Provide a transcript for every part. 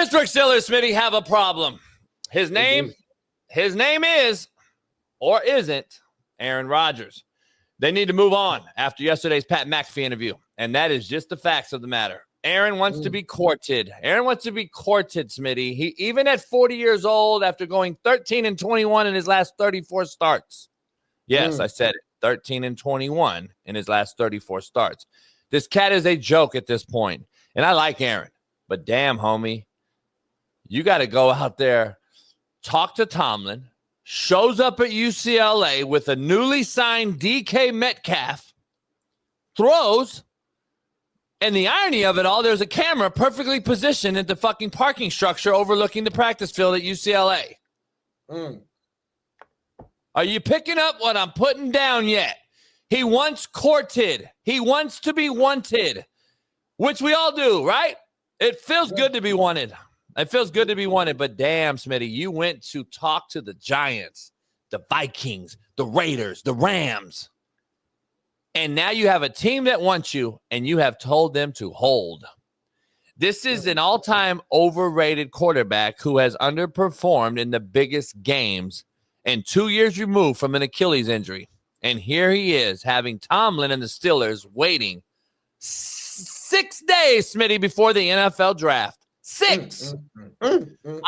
Pittsburgh Steelers, Smitty, have a problem. His name is, or isn't, Aaron Rodgers. They need to move on after yesterday's Pat McAfee interview, and that is just the facts of the matter. Aaron wants to be courted. Aaron wants to be courted, Smitty. He even at 40 years old, after going 13-21 in his last 34 starts. Yes, I said it. 13-21 in his last 34 starts. This cat is a joke at this point, and I like Aaron, but damn, homie, you got to go out there, talk to Tomlin, shows up at UCLA with a newly signed DK Metcalf, throws, and the irony of it all, there's a camera perfectly positioned at the fucking parking structure overlooking the practice field at UCLA. Are you picking up what I'm putting down yet? He wants courted. He wants to be wanted, which we all do, right? It feels good to be wanted. It feels good to be wanted, but damn, Smitty, you went to talk to the Giants, the Vikings, the Raiders, the Rams, and now you have a team that wants you, and you have told them to hold. This is an all-time overrated quarterback who has underperformed in the biggest games and 2 years removed from an Achilles injury. And here he is having Tomlin and the Steelers waiting 6 days, Smitty, before the NFL draft. 6. I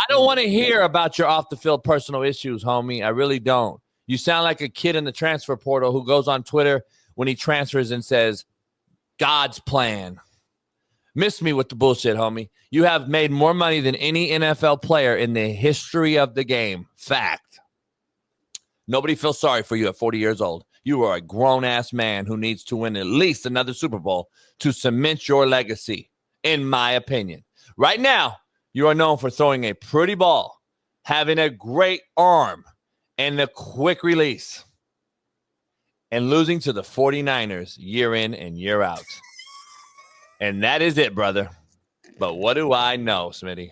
don't want to hear about your off-the-field personal issues, homie. I really don't. You sound like a kid in the transfer portal who goes on Twitter when he transfers and says, God's plan. Miss me with the bullshit, homie. You have made more money than any NFL player in the history of the game. Fact. Nobody feels sorry for you at 40 years old. You are a grown-ass man who needs to win at least another Super Bowl to cement your legacy, in my opinion. Right now, you are known for throwing a pretty ball, having a great arm, and a quick release, and losing to the 49ers year in and year out. And that is it, brother. But what do I know, Smitty?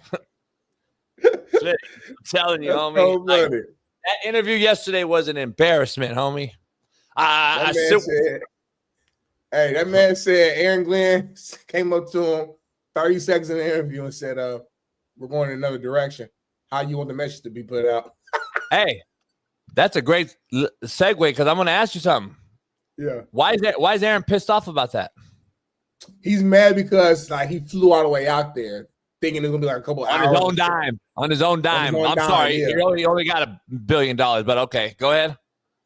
Smitty, I'm telling you, homie. That interview yesterday was an embarrassment, homie. That man said Aaron Glenn came up to him 30 seconds in the interview and said, we're going in another direction. How you want the message to be put out? Hey, that's a great segue because I'm going to ask you something. Yeah. Why is Aaron pissed off about that? He's mad because he flew all the way out there thinking it's going to be like a couple hours. On his own dime. I'm sorry. Yeah. He only got $1 billion, but okay. Go ahead.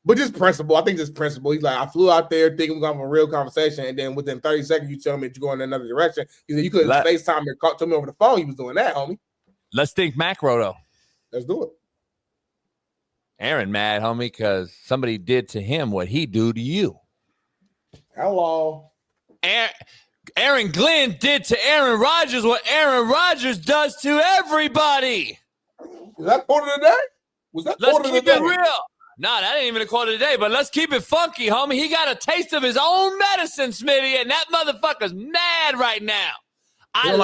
But just principle. I think just principle. He's like, I flew out there thinking we're going to have a real conversation, and then within 30 seconds, you tell me that you're going in another direction. He said, you could have FaceTime and talk to me over the phone. He was doing that, homie. Let's think macro, though. Let's do it. Aaron mad, homie, because somebody did to him what he do to you. Hello. Aaron Glenn did to Aaron Rodgers what Aaron Rodgers does to everybody. Is that quarter of the day? Was that Let's quarter of the keep day? it real. No, that ain't even a quarter of the day, but let's keep it funky, homie. He got a taste of his own medicine, Smitty, and that motherfucker's mad right now. I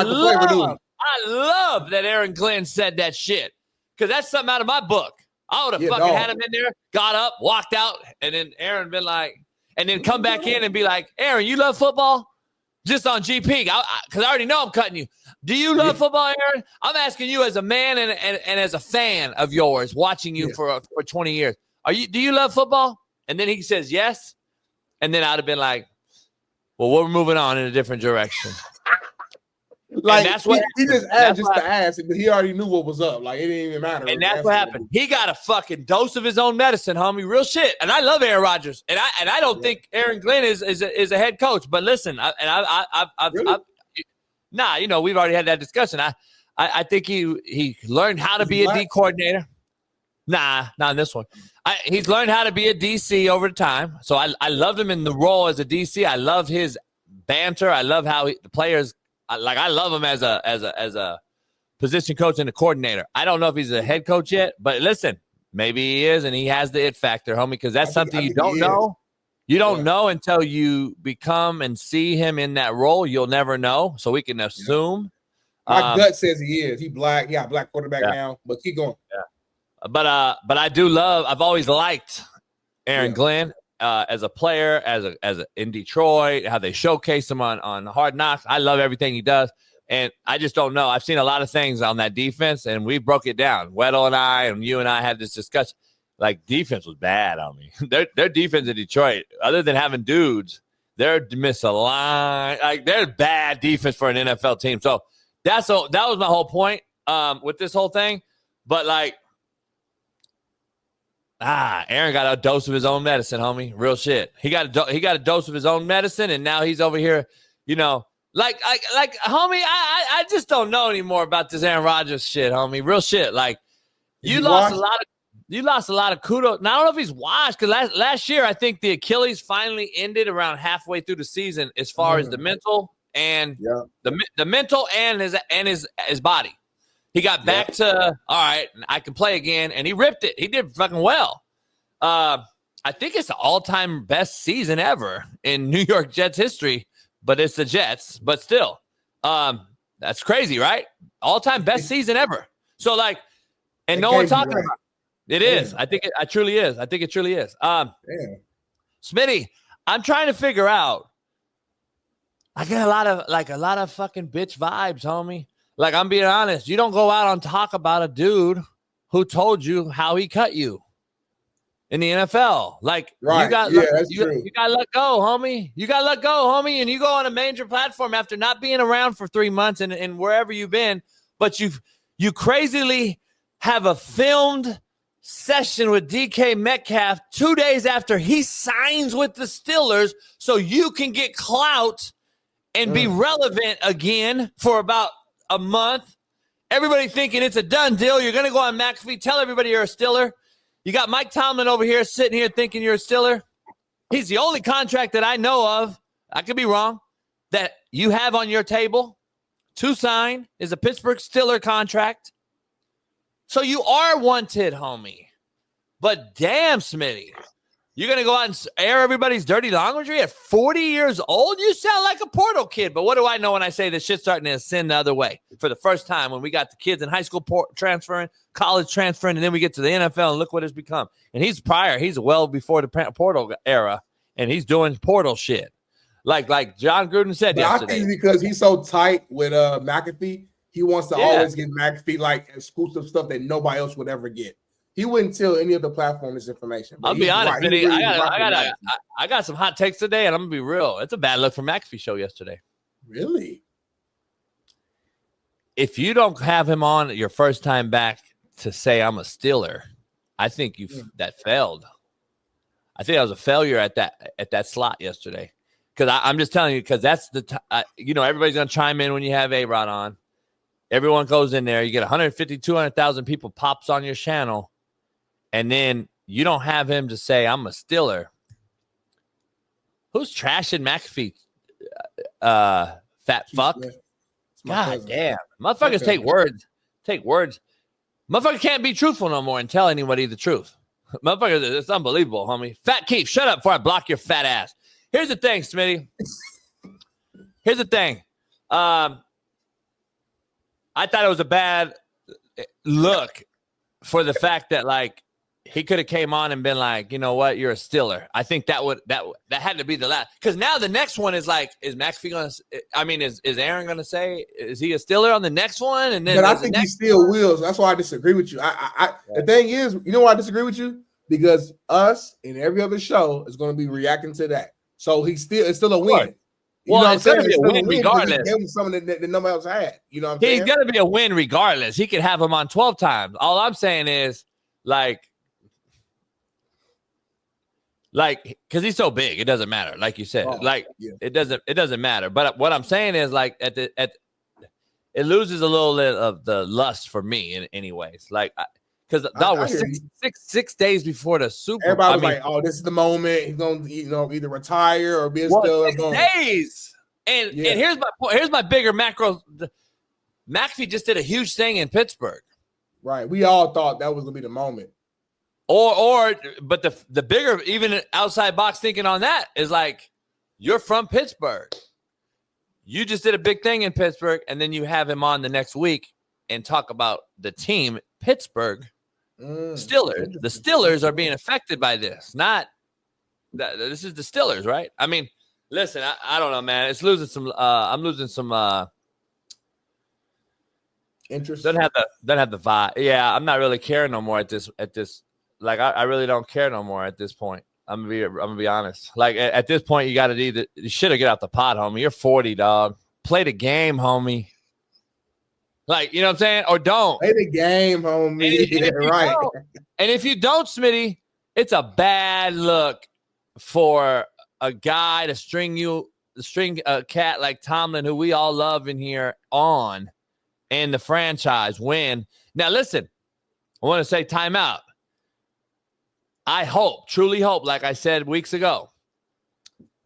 love that Aaron Glenn said that shit because that's something out of my book. I would have fucking had him in there, got up, walked out, and then Aaron been like, and then come back in and be like, Aaron, you love football? Just on GP, because I already know I'm cutting you. Do you love football, Aaron? I'm asking you as a man and as a fan of yours, watching you for 20 years. Do you love football? And then he says yes, and then I'd have been like, well, we're moving on in a different direction. Like that's what he just asked just to ask, but he already knew what was up. Like it didn't even matter. And that's what happened. He got a fucking dose of his own medicine, homie. Real shit. And I love Aaron Rodgers, and I don't think Aaron Glenn is a head coach. But listen, we've already had that discussion. I think he learned how to be a D coordinator. Nah, not in this one. He's learned how to be a DC over time. So I loved him in the role as a DC. I love his banter. I love how the players. I love him as a position coach and a coordinator. I don't know if he's a head coach yet, but listen, maybe he is, and he has the it factor, homie, because that's something you don't know. You don't know until you become and see him in that role. You'll never know, so we can assume. My gut says he is. He black. He got a black quarterback now, but keep going. Yeah. But I do love. I've always liked Aaron Glenn. As a player, as in Detroit, how they showcase him on Hard Knocks. I love everything he does. And I just don't know. I've seen a lot of things on that defense, and we broke it down. Weddle and I, and you and I had this discussion. Like, defense was bad on me. Their defense in Detroit, other than having dudes, they're misaligned. Like, they're bad defense for an NFL team. So that was my whole point with this whole thing. But, like, Aaron got a dose of his own medicine, homie. Real shit. He got a dose of his own medicine, and now he's over here, like, homie, I just don't know anymore about this Aaron Rodgers shit, homie. Real shit. Like, you lost a lot of kudos. Now, I don't know if he's washed, because last year I think the Achilles finally ended around halfway through the season as far as the mental and the mental and his body. He got back to, all right, I can play again, and he ripped it. He did fucking well. I think it's the all-time best season ever in New York Jets history, but it's the Jets. But still, that's crazy, right? All-time best season ever. So, like, and no one talking about it. It is. I think it truly is. I think it truly is. Smitty, I'm trying to figure out. I get a lot of fucking bitch vibes, homie. Like, I'm being honest. You don't go out and talk about a dude who told you how he cut you in the NFL. Like, right. You got to let go, homie. You got to let go, homie. And you go on a major platform after not being around for 3 months and wherever you've been, but you crazily have a filmed session with DK Metcalf 2 days after he signs with the Steelers so you can get clout and be relevant again for about a month. Everybody thinking it's a done deal. You're going to go on McAfee, tell everybody you're a Steeler. You got Mike Tomlin over here sitting here thinking you're a Steeler. He's the only contract that I know of, I could be wrong, that you have on your table to sign is a Pittsburgh Steeler contract. So you are wanted, homie. But damn, Smitty, you're going to go out and air everybody's dirty laundry at 40 years old? You sound like a portal kid. But what do I know when I say this shit's starting to ascend the other way? For the first time, when we got the kids in high school transferring, college transferring, and then we get to the NFL, and look what it's become. And he's well before the portal era, and he's doing portal shit. Like John Gruden said yesterday. I think because he's so tight with McAfee, he wants to always give McAfee, like, exclusive stuff that nobody else would ever get. He wouldn't tell any other platform this information. I'll be honest, Vinny, I got some hot takes today, and I'm gonna be real. It's a bad look for McAfee show yesterday. Really? If you don't have him on your first time back to say I'm a Steeler, I think that failed. I think that was a failure at that slot yesterday. Because I'm just telling you, because that's everybody's gonna chime in when you have A-Rod on. Everyone goes in there. You get 150, 200,000 people pops on your channel. And then you don't have him to say, I'm a Steeler. Who's trashing McAfee? Fat fuck. God damn. Motherfuckers take words. Motherfuckers can't be truthful no more and tell anybody the truth. Motherfuckers, it's unbelievable, homie. Fat Keith, shut up before I block your fat ass. Here's the thing, Smitty. Here's the thing. I thought it was a bad look for the fact that, like, he could have came on and been like, you know what, you're a Steeler. I think that had to be the last. Because now the next one is like, is McAfee going to – I mean, is Aaron going to say, is he a Steeler on the next one? And then but I think he still will. So that's why I disagree with you. The thing is, you know why I disagree with you? Because us and every other show is going to be reacting to that. So it's still a win. Well, it's going to be a win regardless. He gave him something that nobody else had. You know what I'm saying? He's going to be a win regardless. He could have him on 12 times. All I'm saying is, like, because he's so big, it doesn't matter. Like you said, it doesn't matter. But what I'm saying is, like, it loses a little bit of the lust for me, anyways. Like, because we're 6 days before the Super Bowl. Everybody was like, "Oh, this is the moment. He's going to either retire or be a Steeler." 6 days. And here's my point. Here's my bigger macro. McAfee just did a huge thing in Pittsburgh. Right. We all thought that was going to be the moment. But the bigger, even outside box thinking on that is like, you're from Pittsburgh. You just did a big thing in Pittsburgh, and then you have him on the next week and talk about the team, Pittsburgh Steelers. The Steelers are being affected by this. This is the Steelers, right? I mean, listen, I don't know, man. It's losing some. I'm losing some interest? Doesn't have the vibe. Yeah, I'm not really caring no more at this. Like I really don't care no more at this point. I'm gonna be honest. Like at this point, you got to you should have get out the pot, homie. You're 40, dog. Play the game, homie. Like, you know what I'm saying? Or don't. Play the game, homie. And Right. And if you don't, Smitty, it's a bad look for a guy to string a cat like Tomlin, who we all love in here, on in the franchise win. Now, listen, I want to say timeout. I truly hope, like I said weeks ago,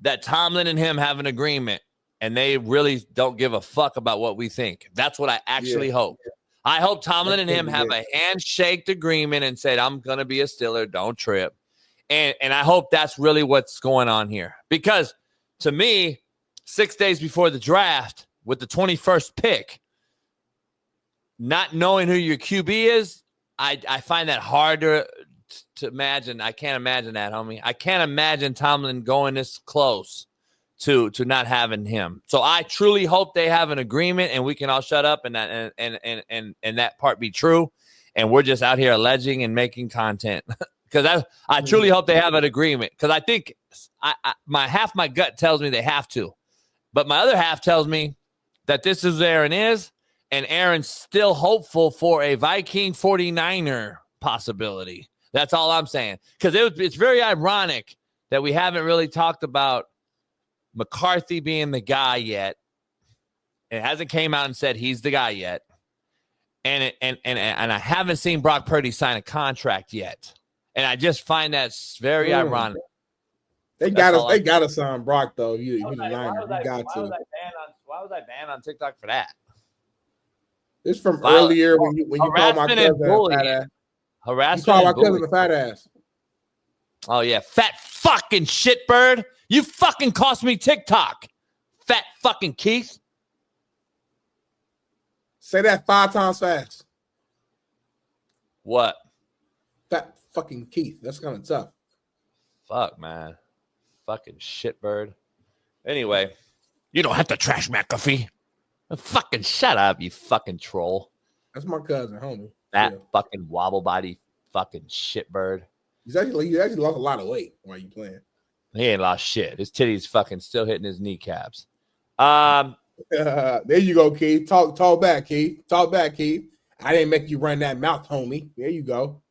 that Tomlin and him have an agreement and they really don't give a fuck about what we think. That's what I actually hope. I hope Tomlin and him have a handshake agreement and said, I'm going to be a Steeler, don't trip. And I hope that's really what's going on here. Because to me, 6 days before the draft, with the 21st pick, not knowing who your QB is, I find that harder to imagine. I can't imagine that, homie. I can't imagine Tomlin going this close to not having him. So I truly hope they have an agreement and we can all shut up and that part be true. And we're just out here alleging and making content. Because I truly hope they have an agreement. Because I think my gut tells me they have to. But my other half tells me that this is Aaron is. And Aaron's still hopeful for a Viking 49er possibility. That's all I'm saying. Because it's very ironic that we haven't really talked about McCarthy being the guy yet. It hasn't came out and said he's the guy yet. And I haven't seen Brock Purdy sign a contract yet. And I just find that very ironic. They got to sign Brock, though. You the Niner. You got to. Why was I banned on TikTok for that? It's from earlier when you called my cousin a fat ass. Harassment. You called my cousin a fat ass. Oh, yeah. Fat fucking shitbird. You fucking cost me TikTok. Fat fucking Keith. Say that 5 times fast. What? Fat fucking Keith. That's kind of tough. Fuck, man. Fucking shitbird. Anyway, you don't have to trash McAfee. Fucking shut up, you fucking troll. That's my cousin, homie. That fucking wobble body fucking shitbird. He actually lost a lot of weight while you playing. He ain't lost shit. His titties fucking still hitting his kneecaps. There you go, Keith. Talk back, Keith. Talk back, Keith. I didn't make you run that mouth, homie. There you go.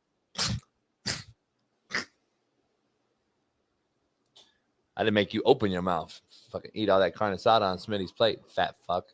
I didn't make you open your mouth. Fucking eat all that carne asada on Smitty's plate, fat fuck.